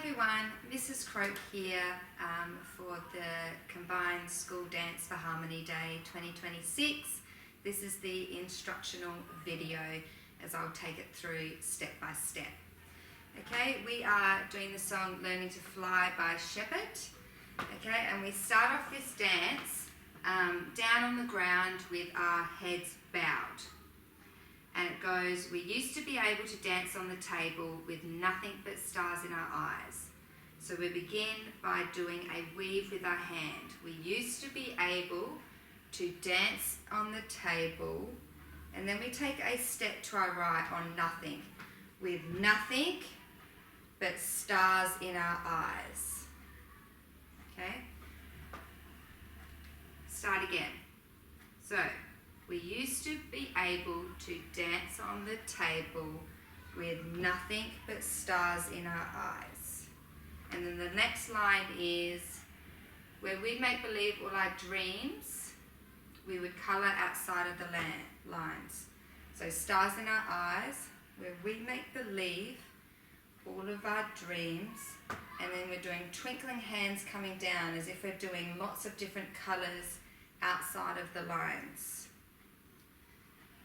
everyone, Mrs. Croak here for the Combined School Dance for Harmony Day 2026. This is the instructional video as I'll take it through step by step. Okay, we are doing the song Learning to Fly by Shepherd. Okay, and we start off this dance down on the ground with our heads bowed. And it goes, we used to be able to dance on the table with nothing but stars in our eyes. So we begin by doing a weave with our hand. We used to be able to dance on the table, and then we take a step to our right on nothing, with nothing but stars in our eyes. Okay? Start again. So, we used to be able to dance on the table with nothing but stars in our eyes. And then the next line is, where we make believe all our dreams, we would colour outside of the lines. So stars in our eyes, where we make believe all of our dreams, and then we're doing twinkling hands coming down as if we're doing lots of different colours outside of the lines.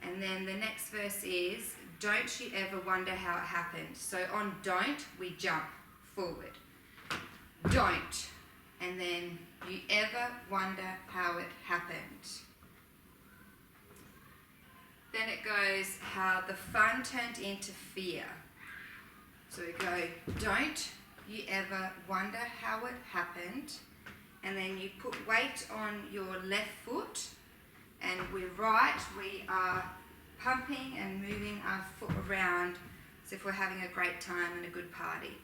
And then the next verse is, don't you ever wonder how it happened. So on don't, we jump forward. Don't. And then you ever wonder how it happened. Then it goes, how the fun turned into fear. So we go, don't you ever wonder how it happened. And then you put weight on your left foot. And we are pumping and moving our foot around as if we're having a great time and a good party.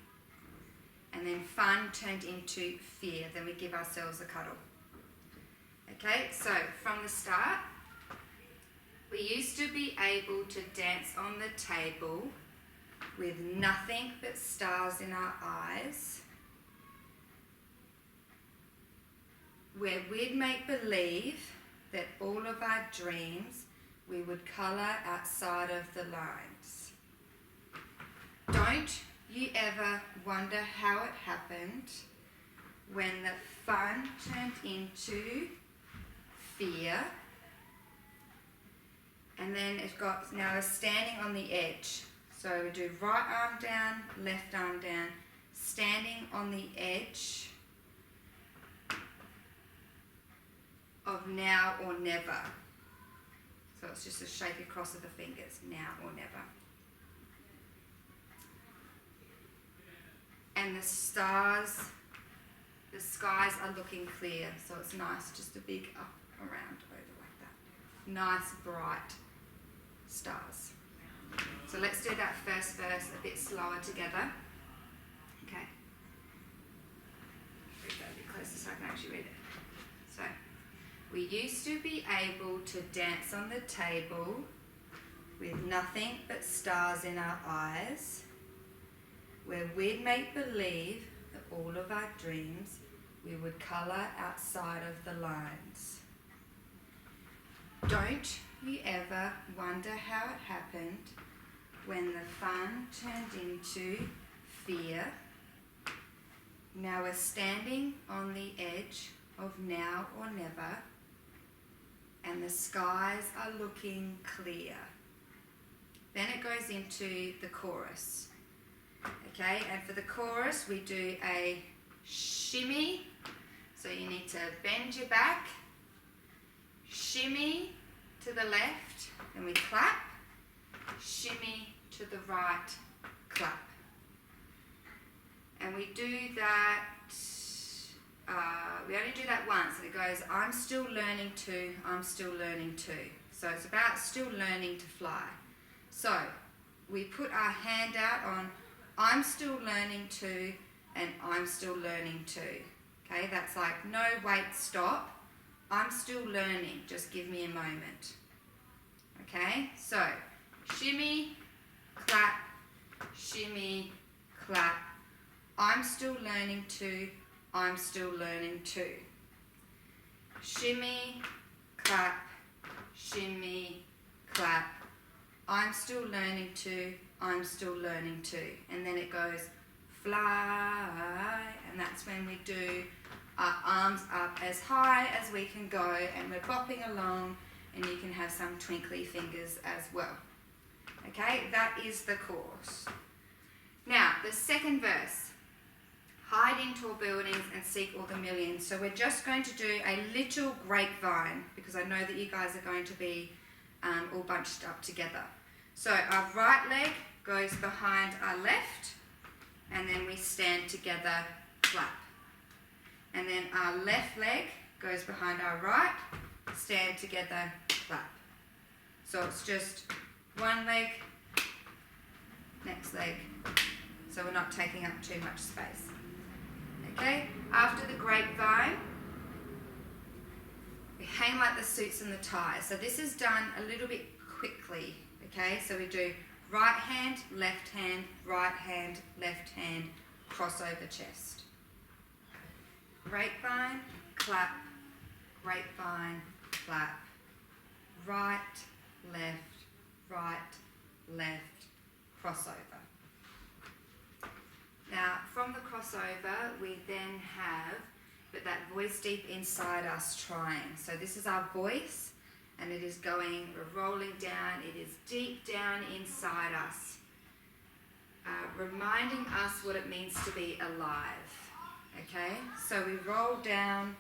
And then fun turned into fear. Then we give ourselves a cuddle. Okay, so from the start, we used to be able to dance on the table with nothing but stars in our eyes, where we'd make believe that all of our dreams we would colour outside of the lines. Don't you ever wonder how it happened when the fun turned into fear. And then it's got now a standing on the edge. So we do right arm down, left arm down, standing on the edge of now or never. So it's just a shake across of the fingers, now or never. And the skies are looking clear, so it's nice, just a big up around over like that. Nice bright stars. So let's do that first verse a bit slower together. Okay. Bring that a bit closer so I can actually read it. So, we used to be able to dance on the table with nothing but stars in our eyes, where we'd make believe that all of our dreams we would colour outside of the lines. Don't you ever wonder how it happened when the fun turned into fear? Now we're standing on the edge of now or never, and the skies are looking clear. Then it goes into the chorus. Okay, and for the chorus we do a shimmy. So you need to bend your back, shimmy to the left, and we clap, shimmy to the right, clap. And we do that, we only do that once, and it goes, I'm still learning to, I'm still learning to. So it's about still learning to fly. So we put our hand out on, I'm still learning to, and I'm still learning to. Okay, that's like, no, wait, stop. I'm still learning, just give me a moment. Okay, so shimmy, clap, shimmy, clap. I'm still learning to, I'm still learning to. Shimmy, clap, shimmy, clap. I'm still learning to, I'm still learning to. And then it goes fly, and that's when we do our arms up as high as we can go, and we're bopping along, and you can have some twinkly fingers as well. Okay, that is the chorus. Now, the second verse, hide in tall buildings and seek all the millions. So we're just going to do a little grapevine, because I know that you guys are going to be all bunched up together. So our right leg goes behind our left, and then we stand together, clap. And then our left leg goes behind our right, stand together, clap. So it's just one leg, next leg, so we're not taking up too much space. Okay, after the grapevine, we hang like the suits and the ties. So this is done a little bit quickly, okay? So we do right hand, left hand, crossover chest. Grapevine, clap, grapevine, clap. Right, left, crossover. Now, from the crossover, we then have that voice deep inside us trying. So this is our voice, and it is going, rolling down, it is deep down inside us, reminding us what it means to be alive. Okay, so we roll down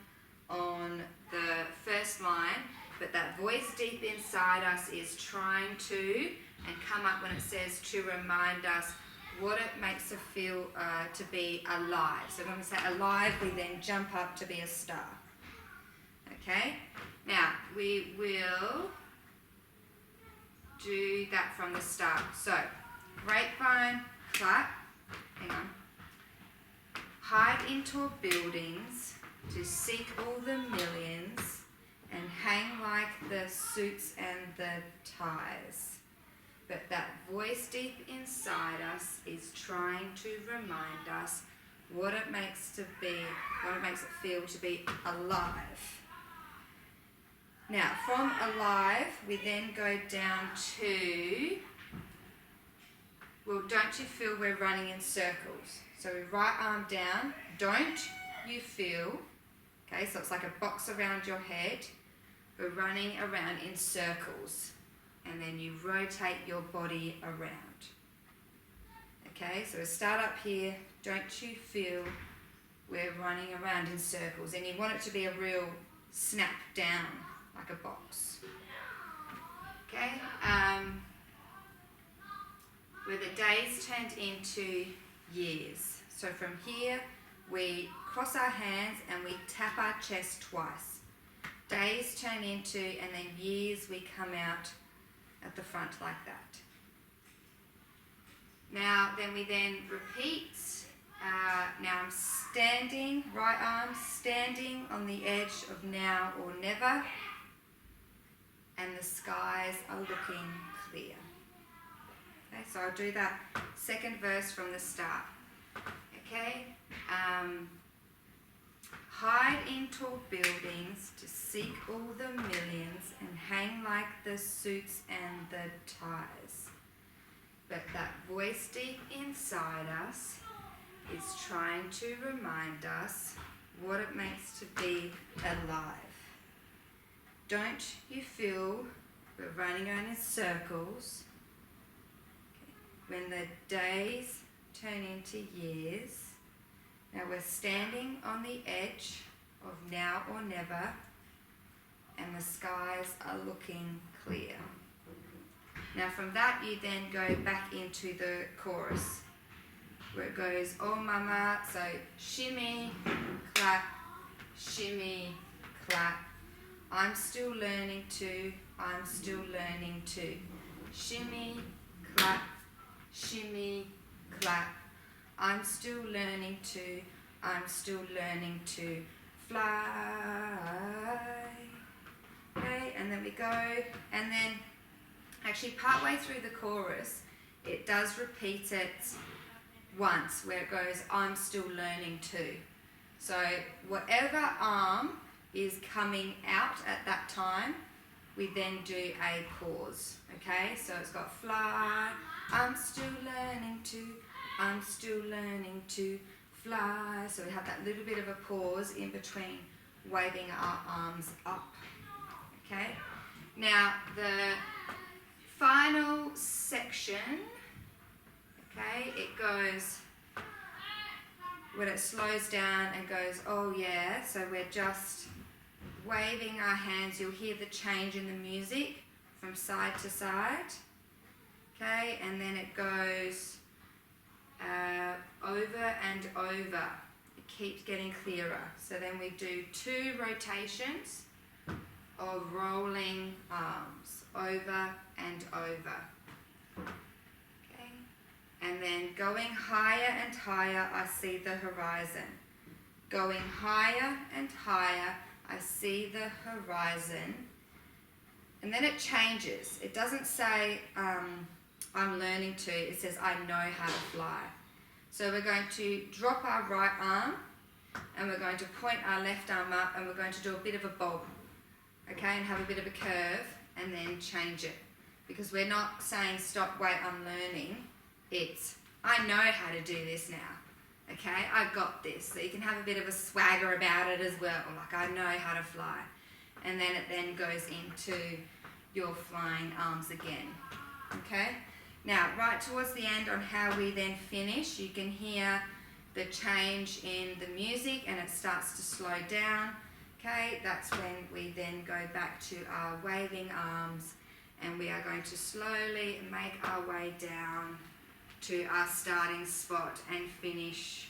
on the first line, but that voice deep inside us is trying to, and come up when it says to remind us what it makes us feel to be alive. So when we say alive, we then jump up to be a star. Okay, now we will do that from the start. So grapevine, clap, hang on. Hide in tall buildings to seek all the millions and hang like the suits and the ties. But that voice deep inside us is trying to remind us what it makes it feel to be alive. Now, from alive, we then go down to, well, don't you feel we're running in circles? So we right arm down, don't you feel, okay, so it's like a box around your head. We're running around in circles, and then you rotate your body around. Okay, so we start up here, don't you feel we're running around in circles, and you want it to be a real snap down, like a box. Okay, where the days turned into years. So from here, we cross our hands and we tap our chest twice. Days turn into, and then years, we come out at the front like that. Now, then we repeat. Now I'm standing, right arm standing on the edge of now or never, and the skies are looking clear. Okay, so I'll do that second verse from the start. Okay, hide in tall buildings to seek all the millions and hang like the suits and the ties. But that voice deep inside us is trying to remind us what it makes to be alive. Don't you feel we're running around in circles? Okay. When the days turn into years, now we're standing on the edge of now or never, and the skies are looking clear. Now from that, you then go back into the chorus, where it goes, oh mama, so shimmy, clap, I'm still learning to, shimmy, clap, I'm still learning to fly. Okay, and then we go, and then actually partway through the chorus, it does repeat it once, where it goes, I'm still learning to. So whatever arm is coming out at that time, we then do a pause. Okay, so it's got fly, I'm still learning to I'm still learning to fly. So we have that little bit of a pause in between waving our arms up. Okay? Now the final section, okay, it goes, when it slows down and goes, oh yeah, so we're just waving our hands. You'll hear the change in the music from side to side. Okay, and then it goes over and over. It keeps getting clearer. So then we do 2 rotations of rolling arms, over and over. Okay, and then going higher and higher, I see the horizon. Going higher and higher, I see the horizon. And then it changes. It doesn't say I'm learning to, it says I know how to fly. So we're going to drop our right arm and we're going to point our left arm up and we're going to do a bit of a bob, okay, and have a bit of a curve and then change it. Because we're not saying stop, wait, I'm learning. It's I know how to do this now, okay, I've got this. So you can have a bit of a swagger about it as well, like I know how to fly. And then it then goes into your flying arms again, okay? Now, right towards the end on how we then finish, you can hear the change in the music and it starts to slow down, okay? That's when we then go back to our waving arms and we are going to slowly make our way down to our starting spot and finish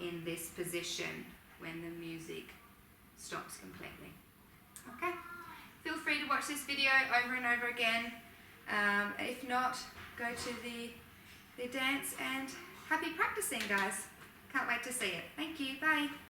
in this position when the music stops completely. Okay, feel free to watch this video over and over again. If not, go to the dance and happy practicing, guys. Can't wait to see it. Thank you. Bye.